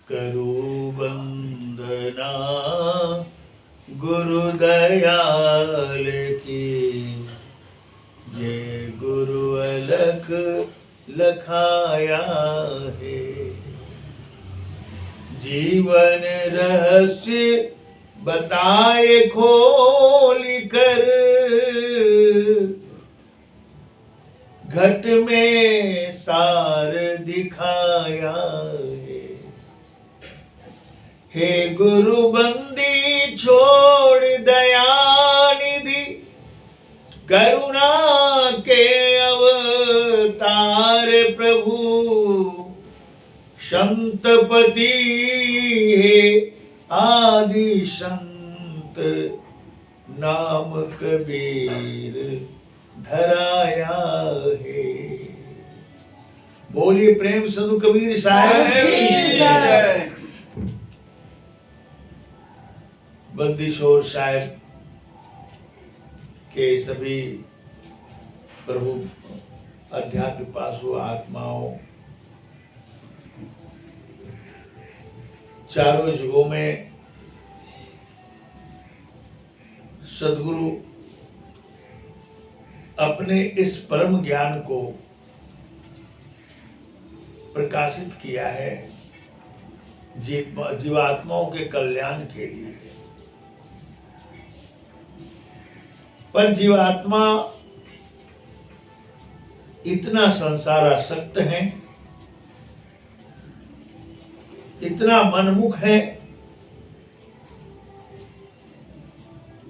करू वंदना गुरु दयाल की, ये गुरु अलख लखाया है। जीवन रहस्य बताए खोल कर, घट में सार दिखाया है। हे गुरु बंदी छोड़ दयानिधि, करुणा के अवतार प्रभु, संतपति है आदि संत, नाम कबीर धराया है। बोलिए प्रेम सदु कबीर साहब की जय। बंदीशोर साहब के सभी प्रभु अध्यात्म पासु आत्माओं, चारों युगों में सदगुरु अपने इस परम ज्ञान को प्रकाशित किया है जीवात्माओं के कल्याण के लिए। पर जीवात्मा इतना संसार आसक्त है, इतना मनमुख है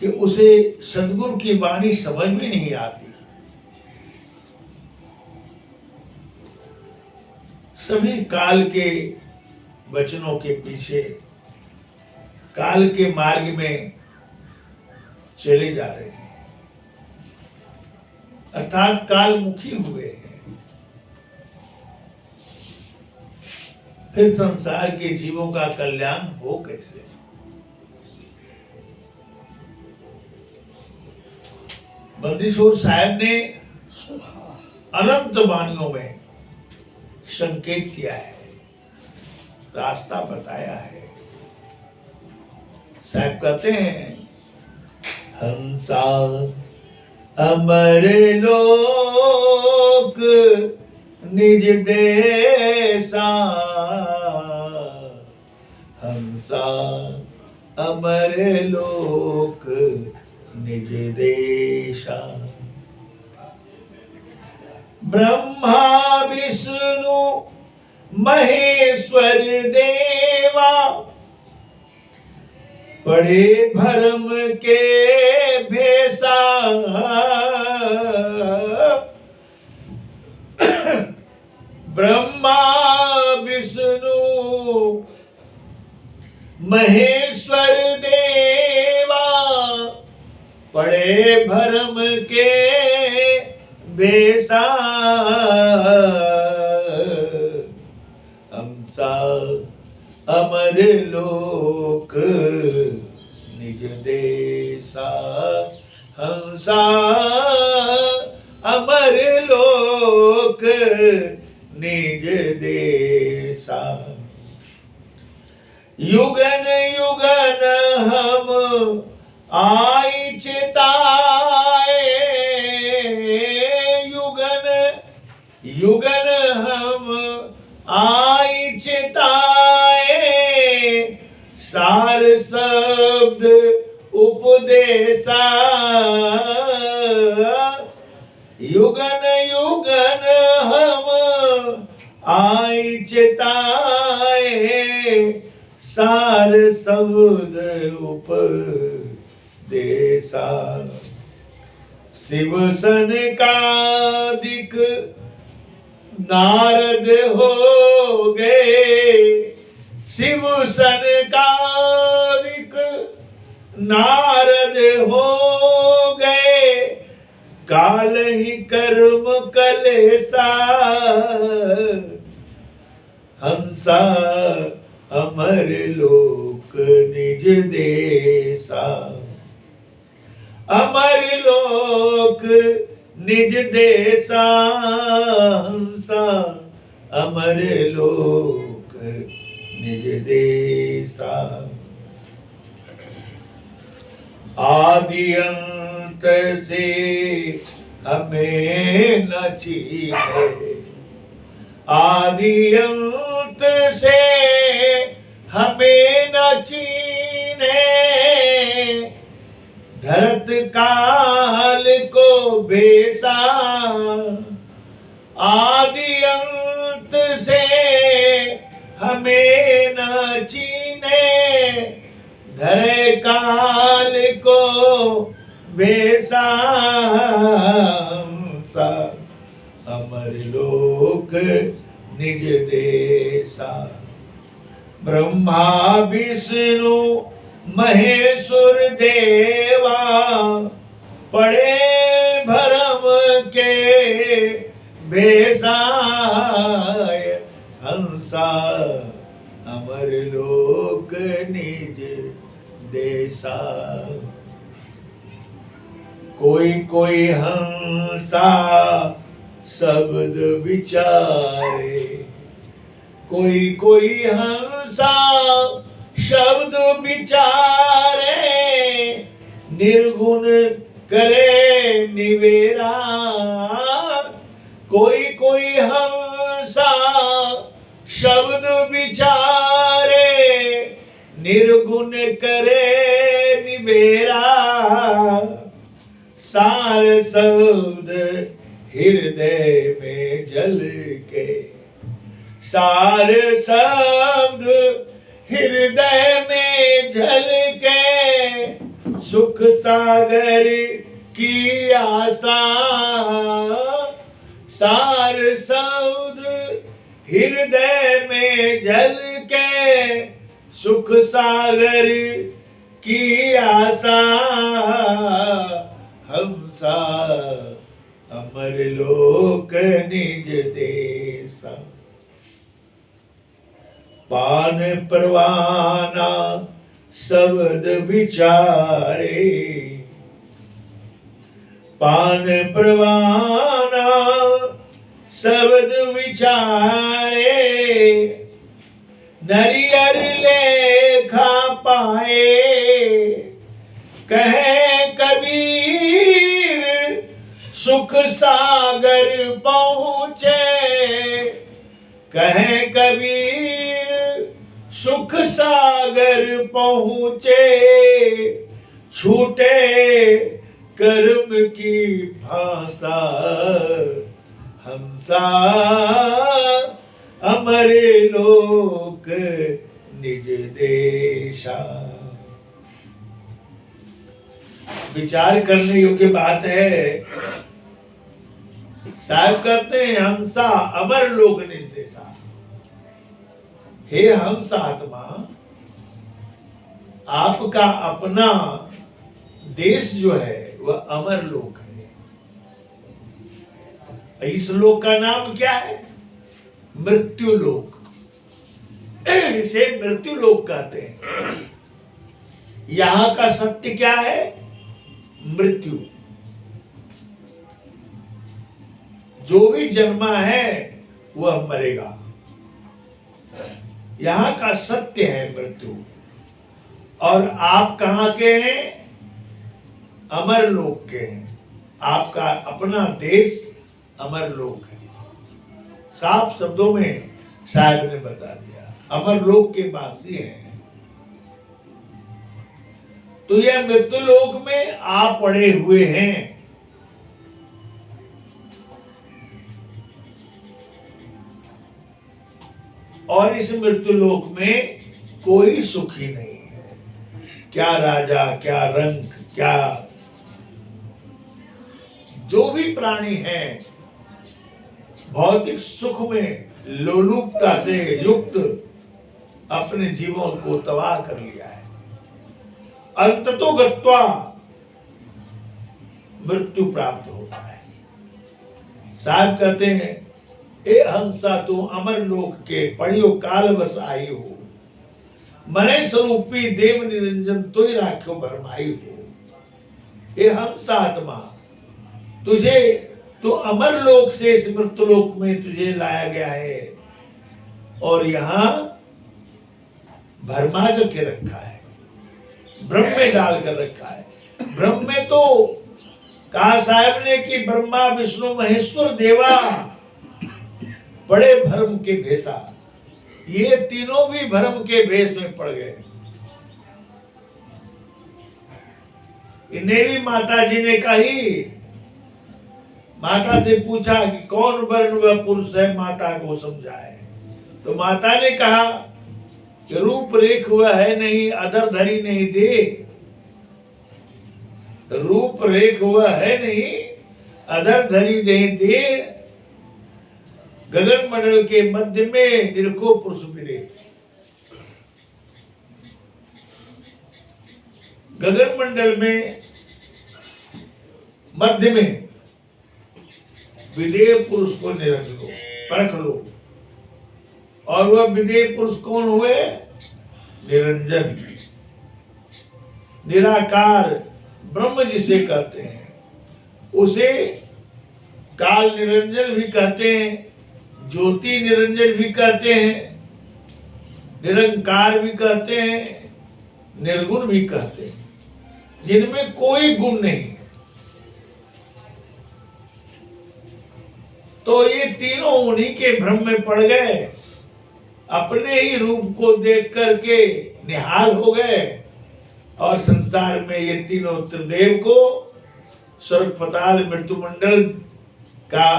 कि उसे सदगुरु की वाणी समझ में नहीं आती। सभी काल के वचनों के पीछे, काल के मार्ग में चले जा रहे हैं, अर्थात कालमुखी हुए हैं। फिर संसार के जीवों का कल्याण हो कैसे? बंदीशोर साहब ने अनंत वाणियों में संकेत किया है, रास्ता बताया है। साहब कहते हैं, हंसा अमर लोक निज देसा, हंसा अमर लोक निज देशा। ब्रह्मा विष्णु महेश्वर देवा, पड़े भरम के भेसा। ब्रह्मा विष्णु महेश्वर देवा, पड़े भरम के भेसा। हंसा अमर लोक निज देसा, हंसा अमर लोक निज देसा। युगन युगन हम आई चिताए, युगन युगन हम आई चिताए। सार शब्द उपदेशा, युगन युगन हम आई चिताए। सार शब्द उपदेशा। शिव सनकादिक नारद हो गए, शिव सनकादिक नारद हो गए। काल ही कर्म कलेसा, हंसा अमर लोक निज देसा। अमर लोक निज देसा, हंसा अमर लोक निज देसा। आदि अंत से हमें न चीने, आदि अंत से हमें न चीने, धरत काल को बेसा। आदि अंत से हमें न चीने, धरे काल को बेसा। अमर लोक निज देसा। ब्रह्मा विष्णु महेश्वर देवा, पड़े भरम के बेसा। हंसा अमर लोक निज देसा। कोई कोई हंसा शब्द विचारे, कोई कोई हंसा शब्द विचारे, निर्गुण करे निवेरा। कोई कोई हंसा शब्द विचारे, निर्गुण करे निवेरा। सार शब्द हृदय में जल के, सार शब्द हृदय में जल के, सुख सागर की आशा। सार शब्द हृदय में जल के, सुख सागर की आशा। हंसा अमर लोक निज देसा। पान परवाना शब्द विचारे, पान परवाना शब्द विचारे, नरियर लेखा पाए। कहे कबीर सुख सागर पहुँचे, कहे कबीर सुख सागर पहुँचे। छूटे कर्म की भाषा, हंसा अमर लोक निज देशा। विचार करने योग्य बात है। साहब कहते हैं हंसा अमर लोक निज देशा। हे हंस आत्मा, आपका अपना देश जो है वह अमर लोक है। इस लोक का नाम क्या है? मृत्यु लोक। इसे मृत्यु लोक कहते हैं। यहां का सत्य क्या है? मृत्यु। जो भी जन्मा है वह मरेगा। यहां का सत्य है मृत्यु। और आप कहां के हैं? अमर लोक के हैं। आपका अपना देश अमर लोक है। साफ शब्दों में साहब ने बता दिया, अमर लोक के वासी हैं। तो यह मृत्यु लोक में आप पड़े हुए हैं। और इस मृत्यु लोक में कोई सुखी नहीं है। क्या राजा, क्या रंक, क्या जो भी प्राणी हैं भौतिक सुख में लोलुपता से युक्त अपने जीवन को तबाह कर लिया है। अंततो गत्वा मृत्यु प्राप्त होता है। साहब कहते हैं, ए हंसा तू अमर लोक के पढ़ियो काल बस आई हो, मने स्वरूपी देव निरंजन तो ही राख्यो भरमाई हो। ए हंसा आत्मा, तुझे तो अमर लोक से इस मृत्यु लोक में तुझे लाया गया है। और यहां भरमा करके रखा है, ब्रह्म में डाल कर रखा है। ब्रह्म में तो कहा साहब ने कि ब्रह्मा विष्णु महेश्वर देवा बड़े भ्रम के भेसा, ये तीनों भी भ्रम के भेष में पड़ गए। इन्हें भी माता जी ने कही, माता से पूछा कि कौन वर्ण व पुरुष है, माता को समझाए। तो माता ने कहा कि रूप रेख वह है नहीं, अधर धरी नहीं दे। रूप रेख वह है नहीं, अधर धरी नहीं दे। गगन मंडल के मध्य में निरखो पुरुष मिले। गगन मंडल में मध्य में विदेह पुरुष को निरख लो, परख लो। और वह विदेह पुरुष कौन हुए? निरंजन, निराकार ब्रह्म जिसे कहते हैं, उसे काल निरंजन भी कहते हैं, ज्योति निरंजन भी कहते हैं, निरंकार भी कहते हैं, निर्गुण भी कहते हैं, जिनमें कोई गुण नहीं। तो ये तीनों उन्हीं के भ्रम में पड़ गए, अपने ही रूप को देख करके निहाल हो गए और संसार में ये तीनों त्रिदेव को स्वर्ग पाताल मृत्युमंडल का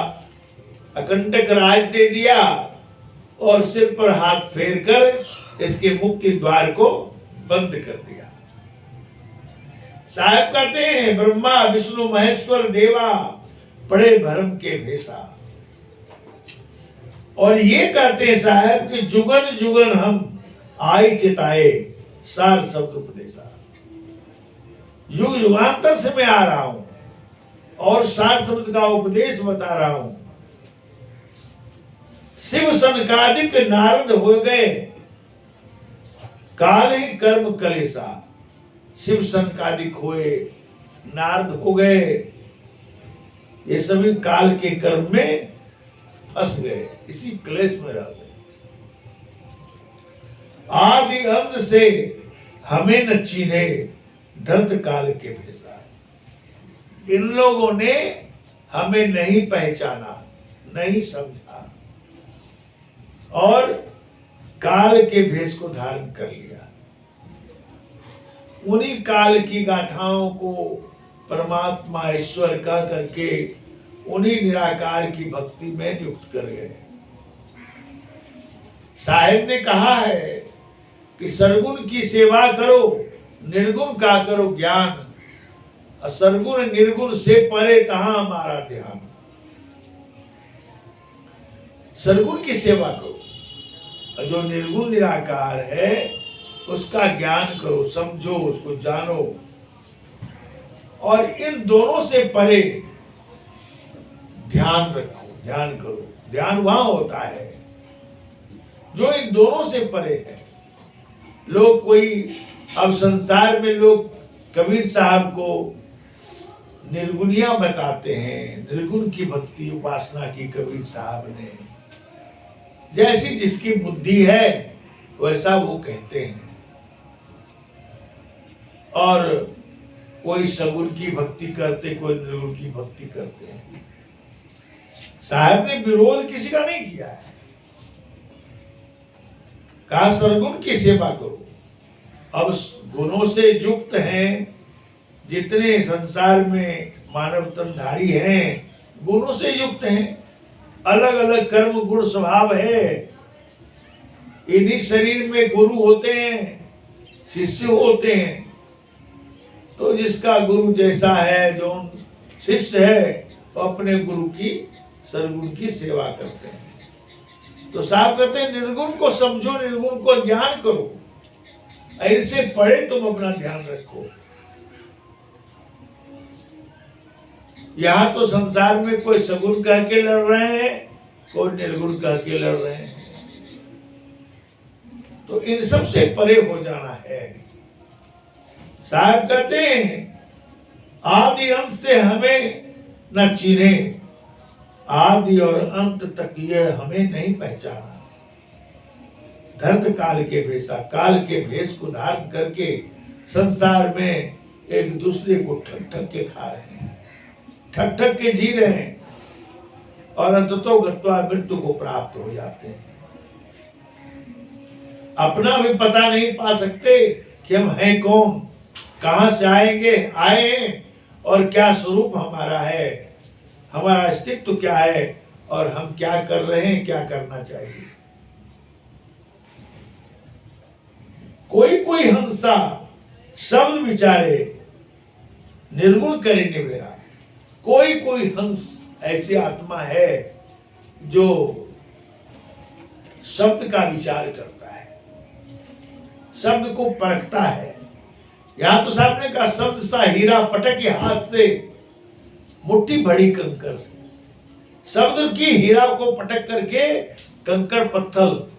अकंटक राज दे दिया और सिर पर हाथ फेर कर इसके मुख्य द्वार को बंद कर दिया। साहब कहते हैं ब्रह्मा विष्णु महेश्वर देवा बड़े भ्रम के भेसा। और ये कहते हैं साहब कि जुगन जुगन हम आई चिताए सार शब्द उपदेशा। युग युगांतर से मैं आ रहा हूं और सार शब्द का उपदेश बता रहा हूं। शिव सनकादिक नारद हो गए, काल ही कर्म कलेसा। शिव सनकादिक हुए, नारद हो गए, ये सभी काल के कर्म में फंस गए, इसी क्लेश में रह गए। आदि अंत से हमें न चीन्हे दर्द काल के भेसा। इन लोगों ने हमें नहीं पहचाना, नहीं समझा और काल के भेष को धारण कर लिया। उन्हीं काल की गाथाओं को परमात्मा ईश्वर कह करके उन्हीं निराकार की भक्ति में नियुक्त कर गए। साहिब ने कहा है कि सरगुण की सेवा करो, निर्गुण का करो ज्ञान, सरगुण निर्गुण से परे तहां हमारा ध्यान। सरगुण की सेवा करो और जो निर्गुण निराकार है उसका ज्ञान करो, समझो, उसको जानो। और इन दोनों से परे ध्यान रखो, ध्यान करो। ध्यान वहां होता है जो इन दोनों से परे है। लोग कोई अब संसार में लोग कबीर साहब को निर्गुणिया बताते हैं, निर्गुण की भक्ति उपासना की कबीर साहब ने। जैसी जिसकी बुद्धि है वैसा वो कहते हैं। और कोई सगुण की भक्ति करते, कोई निर्गुण की भक्ति करते हैं। साहब ने विरोध किसी का नहीं किया है, कहा सरगुण की सेवा करो। अब गुणों से युक्त हैं जितने संसार में मानव तनधारी हैं, गुणों से युक्त हैं, अलग अलग कर्म गुण स्वभाव है। इन्हीं शरीर में गुरु होते हैं, शिष्य होते हैं। तो जिसका गुरु जैसा है, जो शिष्य है, वो अपने गुरु की सरगुण की सेवा करते हैं। तो साहब कहते हैं निर्गुण को समझो, निर्गुण को ज्ञान करो, ऐसे पढ़े तुम अपना ध्यान रखो। यहां तो संसार में कोई सगुण कह के लड़ रहे हैं, कोई निर्गुण कह के लड़ रहे हैं। तो इन सब से परे हो जाना है। साहब कहते हैं आदि अंत से हमें न चीन्हे, आदि और अंत तक ये हमें नहीं पहचाना। धर्त काल के भेषा, काल के भेष को धारण करके संसार में एक दूसरे को ठग ठग के खा रहे हैं, ठग ठग के जी रहे हैं और अंततो गत्वा मृत्यु को प्राप्त हो जाते हैं। अपना भी पता नहीं पा सकते कि हम हैं कौन, कहां से आए और क्या स्वरूप हमारा है, हमारा अस्तित्व क्या है और हम क्या कर रहे हैं, क्या करना चाहिए। कोई कोई हंसा शब्द विचारे निर्गुण करे निवेरा। कोई कोई हंस ऐसी आत्मा है जो शब्द का विचार करता है, शब्द को परखता है। यहां तो साहब ने कहा शब्द सा हीरा पटक के हाथ से मुट्ठी भरी कंकर से। शब्द की हीरा को पटक करके कंकर पत्थर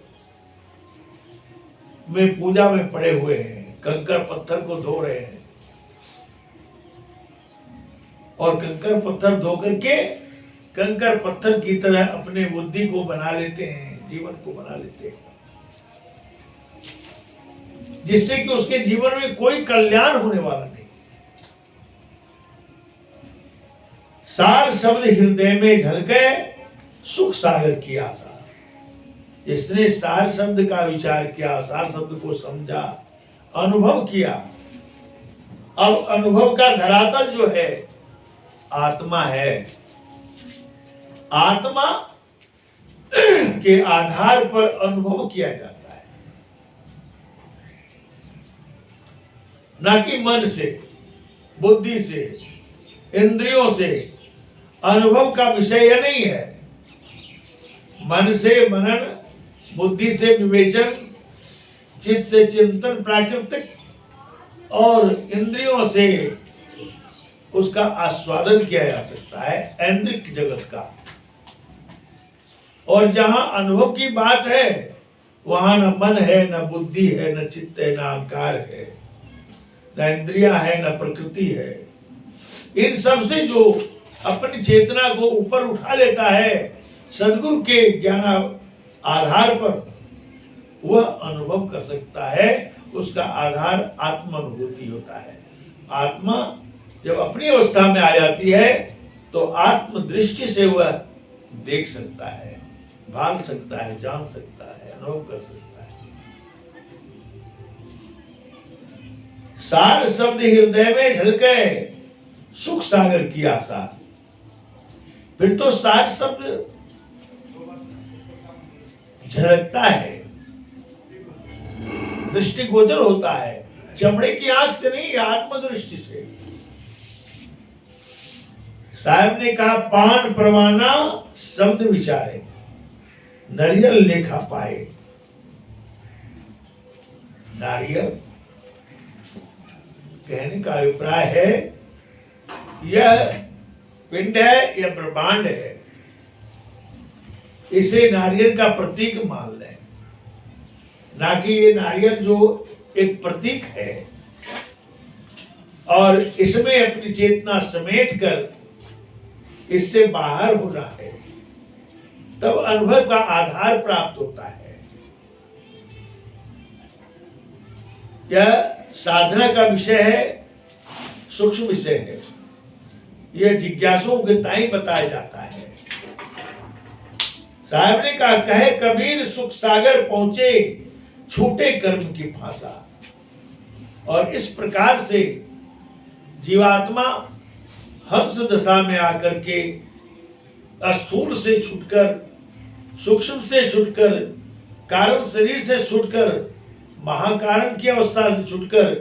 में पूजा में पड़े हुए हैं, कंकर पत्थर को धो रहे हैं और कंकर पत्थर धो करके कंकर पत्थर की तरह अपने बुद्धि को बना लेते हैं, जीवन को बना लेते हैं, जिससे कि उसके जीवन में कोई कल्याण होने वाला नहीं। सार शब्द हृदय में झलके सुख सागर की आशा। इसने सार शब्द का विचार किया, सार शब्द को समझा, अनुभव किया। अब अनुभव का धरातल जो है आत्मा है। आत्मा के आधार पर अनुभव किया जाता है, ना कि मन से, बुद्धि से, इंद्रियों से। अनुभव का विषय यह नहीं है। मन से मनन, बुद्धि से विवेचन, चित्त से चिंतन प्राकृतिक और इंद्रियों से उसका आस्वादन किया जा सकता है, ऐन्द्रिक जगत का। और जहां अनुभव की बात है वहां न मन है, न बुद्धि है, न चित्त है, न अहंकार है, न इंद्रियां है, न प्रकृति है। इन सब से जो अपनी चेतना को ऊपर उठा लेता है सदगुरु के ज्ञान आधार पर, वह अनुभव कर सकता है। उसका आधार आत्मानुभूति होता है। आत्मा जब अपनी अवस्था में आ जाती है तो आत्म दृष्टि से वह देख सकता है, भाल सकता है, जान सकता है, अनुभव कर सकता है। सार शब्द हृदय में झलके सुख सागर की आशा। फिर तो सार शब्द झलकता है, दृष्टिगोचर होता है, चमड़े की आंख से नहीं, आत्मदृष्टि से। साहब ने कहा पान परवाना शब्द विचारे, नारियल लेखा पाए। नारियल कहने का अभिप्राय है यह पिंड है, यह ब्रह्मांड है, इसे नारियल का प्रतीक मान लें, ना कि ये नारियल जो एक प्रतीक है और इसमें अपनी चेतना समेट कर इससे बाहर होना है, तब अनुभव का आधार प्राप्त होता है। यह साधना का विषय है, सूक्ष्म विषय है। यह जिज्ञासुओं के ताई बताया जाता है। साहब ने कहा कहे कबीर सुख सागर पहुंचे छूटे कर्म की फांसा। और इस प्रकार से जीवात्मा हंस दशा में आकर के स्थूल से छुटकर, सूक्ष्म से छुटकर, कारण शरीर से छुटकर, महाकारण की अवस्था से छुटकर,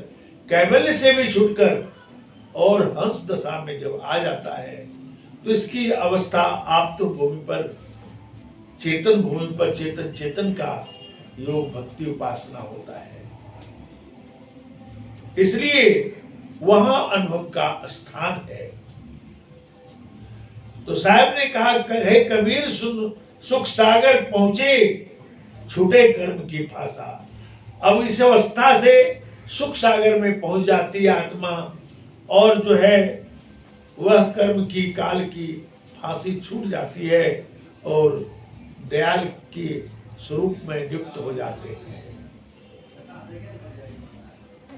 कैवल्य से भी छुटकर और हंस दशा में जब आ जाता है तो इसकी अवस्था आप तो भूमि पर, चेतन भूमि पर चेतन चेतन का योग भक्ति उपासना होता है। इसलिए वहां अनुभव का स्थान है। तो साहब ने कहा कहे कबीर सुन सुख सागर पहुंचे छूटे कर्म की फांसा। अब इस अवस्था से सुख सागर में पहुंच जाती है आत्मा और जो है वह कर्म की काल की फांसी छूट जाती है और दयाल की स्वरूप में नियुक्त हो जाते हैं।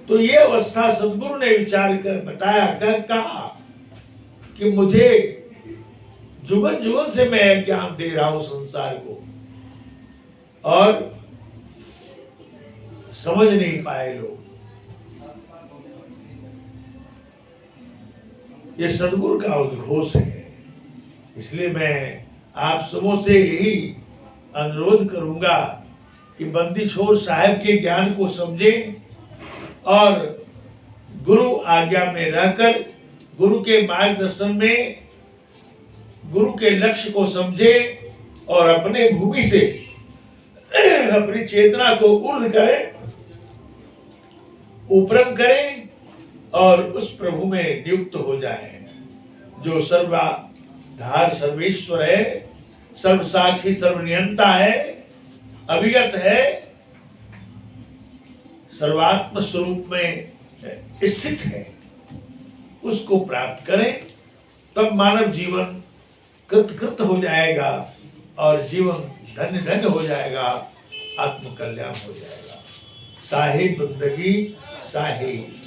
तो ये अवस्था सदगुरु ने विचार कर बताया, कहा कि मुझे जुगन जुगन से मैं ज्ञान दे रहा हूं संसार को, और समझ नहीं पाए लोग। ये सदगुरु का उद्घोष है। इसलिए मैं आप सबों से यही अनुरोध करूंगा कि बंदी छोर साहब के ज्ञान को समझें और गुरु आज्ञा में रहकर गुरु के मार्गदर्शन में गुरु के लक्ष्य को समझें और अपने भूमि से अपनी चेतना को ऊर्ध्व करें, उपरम करें और उस प्रभु में नियुक्त हो जाएं जो सर्वाधार सर्वेश्वर है, सर्वसाक्षी सर्वनियंता है, अभिगत है, सर्वात्म स्वरूप में स्थित है। उसको प्राप्त करें, तब मानव जीवन कृत हो जाएगा और जीवन धन्य धन्य हो जाएगा, आत्म कल्याण हो जाएगा। साहिब बंदगी साहिब।